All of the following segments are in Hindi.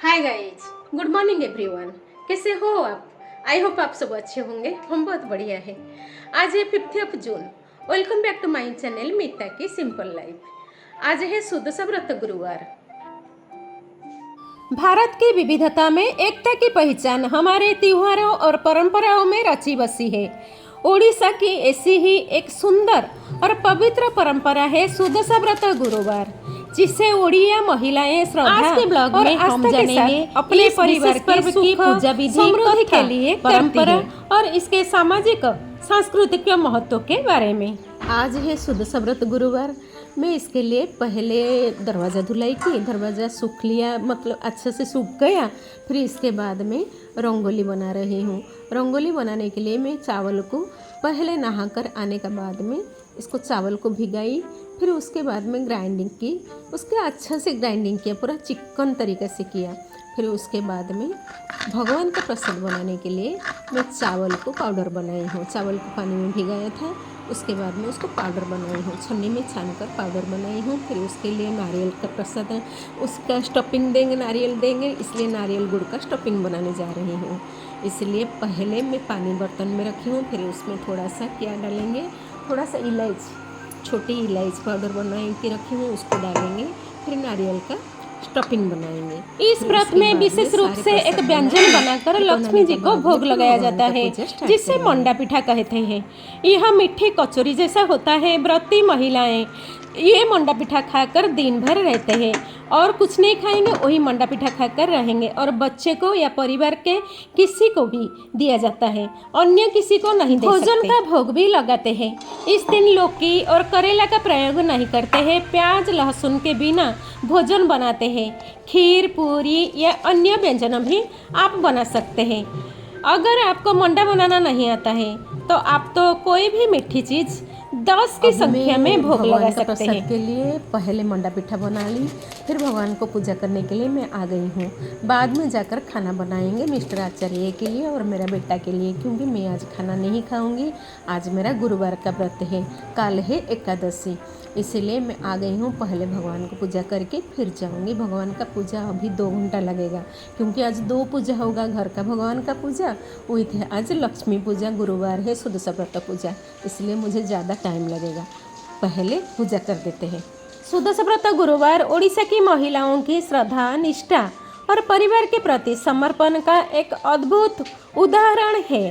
Hi guys, good morning everyone. कैसे हो आप? आई होप आप सब अच्छे होंगे। हम बहुत बढ़िया है। आज है 5 जून। Welcome back to my channel Meeta की सिंपल लाइफ। आज है सुदशा व्रत गुरुवार। भारत की विविधता में एकता की पहचान हमारे त्योहारों और परंपराओं में रची बसी है। ओडिशा की ऐसी ही एक सुंदर और पवित्र परंपरा है सुदशा व्रत गुरुवार, जिसे ओडिया महिलाएं श्रद्धा आज के ब्लॉग और में हम आस्था के जानेंगे साथ अपने इस परिवार विशेष के पर्व की सुख पूजा विधि समृद्धि कथा के लिए परंपरा परंपरा और इसके सामाजिक सांस्कृतिक महत्व के बारे में। आज है सुदशा व्रत गुरुवार। मैं इसके लिए पहले दरवाज़ा धुलाई की, दरवाज़ा सूख लिया, मतलब अच्छे से सूख गया। फिर इसके बाद में रंगोली बना रही हूँ। रंगोली बनाने के लिए मैं चावल को पहले नहाकर आने के बाद में इसको चावल को भिगाई, फिर उसके बाद में ग्राइंडिंग की। उसके अच्छा से ग्राइंडिंग किया, पूरा चिकन तरीके से किया। फिर उसके बाद में भगवान का प्रसाद बनाने के लिए मैं चावल को पाउडर बनाई हूँ। चावल को पानी में भिगाया था, उसके बाद में उसको पाउडर बनाई हूँ, छन्नी में छानकर पाउडर बनाई हूँ। फिर उसके लिए नारियल का प्रसाद है, उसका स्टफिंग देंगे, नारियल देंगे, इसलिए नारियल गुड़ का स्टफिंग बनाने जा रही हूँ। इसलिए पहले मैं पानी बर्तन में रखी हूँ, फिर उसमें थोड़ा सा क्या डालेंगे, थोड़ा सा इलायची, छोटी इलायची पाउडर बना के रखी हूँ, उसको डालेंगे। फिर नारियल का स्टफिंग बनाएंगे। इस व्रत में विशेष रूप से एक व्यंजन बनाकर लक्ष्मी जी को भोग लगाया जाता है, जिसे मंडा पिठा कहते हैं। यह मीठी कचौरी जैसा होता है। व्रती महिलाएं ये मंडा पिठा खाकर दिन भर रहते हैं और कुछ नहीं खाएंगे, वही मंडा पिठा खाकर रहेंगे। और बच्चे को या परिवार के किसी को भी दिया जाता है, अन्य किसी को नहीं दे सकते। भोजन का भोग भी लगाते हैं। इस दिन लौकी और करेला का प्रयोग नहीं करते हैं। प्याज लहसुन के बिना भोजन बनाते हैं। खीर, पूरी या अन्य व्यंजन भी आप बना सकते हैं। अगर आपको मंडा बनाना नहीं आता है तो आप तो कोई भी मीठी चीज़ 10 की संख्या में भोग लगा सकते हैं। के लिए पहले मंडा पिठा बना ली, फिर भगवान को पूजा करने के लिए मैं आ गई हूँ। बाद में जाकर खाना बनाएंगे मिस्टर आचार्य के लिए और मेरा बेटा के लिए, क्योंकि मैं आज खाना नहीं खाऊंगी। आज मेरा गुरुवार का व्रत है, कल है एकादशी। इसीलिए मैं आ गई हूँ। पहले भगवान को पूजा करके फिर जाऊँगी। भगवान का पूजा अभी 2 घंटा लगेगा, क्योंकि आज 2 पूजा होगा। घर का भगवान का पूजा विथ है आज लक्ष्मी पूजा, गुरुवार है सुदशा व्रत पूजा, इसलिए मुझे ज़्यादा टाइम लगेगा। पहले पूजा कर देते हैं। सुदशा व्रत गुरुवार ओडिशा की महिलाओं की श्रद्धा, निष्ठा और परिवार के प्रति समर्पण का एक अद्भुत उदाहरण है।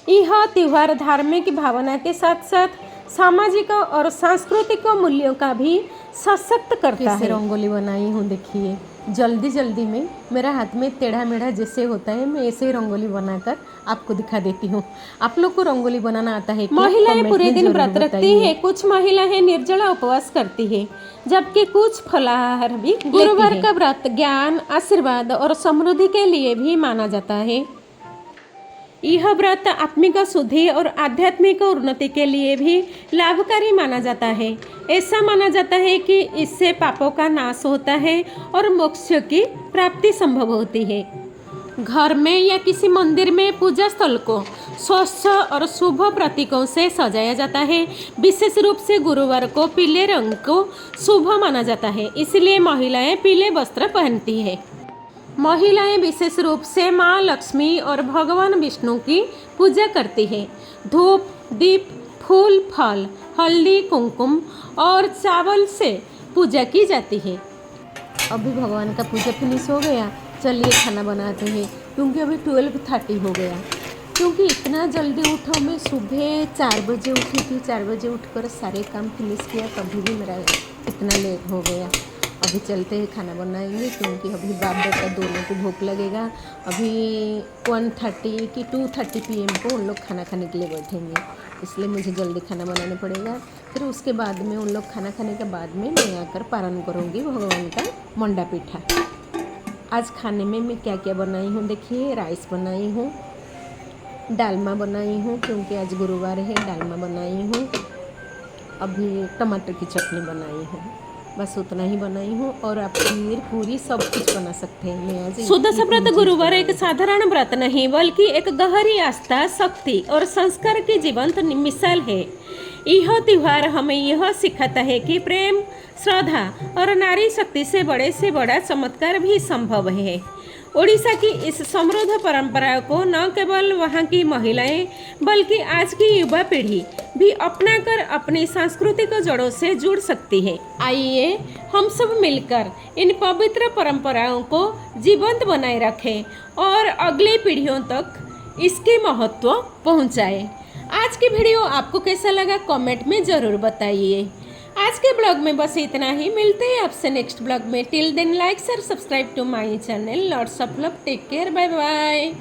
यह त्योहार धार्मिक भावना के साथ साथ सामाजिक और सांस्कृतिक मूल्यों का भी सशक्त करता है। रंगोली बनाई हूँ, देखिए जल्दी जल्दी में। मेरा हाथ में टेढ़ा मेढ़ा जैसे होता है, मैं ऐसे ही रंगोली बनाकर आपको दिखा देती हूँ। आप लोग को रंगोली बनाना आता है? महिलाएं पूरे दिन व्रत रखती है। कुछ महिलाएं निर्जला उपवास करती है, जबकि कुछ फलाहार भी। गुरुवार का व्रत ज्ञान, आशीर्वाद और समृद्धि के लिए भी माना जाता है। यह व्रत आत्मिक शुद्धि और आध्यात्मिक उन्नति के लिए भी लाभकारी माना जाता है। ऐसा माना जाता है कि इससे पापों का नाश होता है और मोक्ष की प्राप्ति संभव होती है। घर में या किसी मंदिर में पूजा स्थल को स्वच्छ और शुभ प्रतीकों से सजाया जाता है। विशेष रूप से गुरुवार को पीले रंग को शुभ माना जाता है, इसलिए महिलाएं पीले वस्त्र पहनती है। महिलाएं विशेष रूप से माँ लक्ष्मी और भगवान विष्णु की पूजा करती है। धूप, दीप, फूल, फल, हल्दी, कुमकुम और चावल से पूजा की जाती है। अभी भगवान का पूजा फिनिश हो गया, चलिए खाना बनाते हैं, क्योंकि अभी 12:30 हो गया। क्योंकि इतना जल्दी उठा, मैं सुबह 4 बजे उठी थी। 4 बजे उठकर सारे काम फिनिश किया, तभी भी मेरा इतना लेट हो गया। अभी चलते हैं, खाना बनाएंगे, क्योंकि अभी बाप बेटा दोनों को भूख लगेगा। अभी 1:30 कि 2:30 PM को उन लोग खाना खाने के लिए बैठेंगे, इसलिए मुझे जल्दी खाना बनाना पड़ेगा। फिर उसके बाद में उन लोग खाना खाने के बाद में मैं आकर पारण करूँगी भगवान का मंडा पिठा। आज खाने में मैं क्या क्या बनाई हूँ देखिए। राइस बनाई हूँ, डालमा बनाई हूँ, क्योंकि आज गुरुवार है, डालमा बनाई हूँ। अभी टमाटर की चटनी बनाई हूँ, बस उतना ही बनाई हूँ। और आप खीर, पूरी सब कुछ बना सकते हैं। मैं आज सुदशा व्रत गुरुवार एक साधारण व्रत नहीं, बल्कि एक गहरी आस्था, शक्ति और संस्कार की जीवंत मिसाल है। यह त्योहार हमें यह सिखाता है कि प्रेम, श्रद्धा और नारी शक्ति से बड़ा चमत्कार भी संभव है। ओडिशा की इस समृद्ध परंपरा को न केवल वहाँ की महिलाएं बल्कि आज की युवा पीढ़ी भी अपनाकर अपनी सांस्कृतिक जड़ों से जुड़ सकती है। आइए हम सब मिलकर इन पवित्र परंपराओं को जीवंत बनाए रखें और अगली पीढ़ियों तक इसके महत्व पहुँचाएं। आज की वीडियो आपको कैसा लगा कमेंट में ज़रूर बताइए। आज के ब्लॉग में बस इतना ही, मिलते हैं आपसे नेक्स्ट ब्लॉग में। Till then like share subscribe to my channel. Lots of love, take care, bye bye.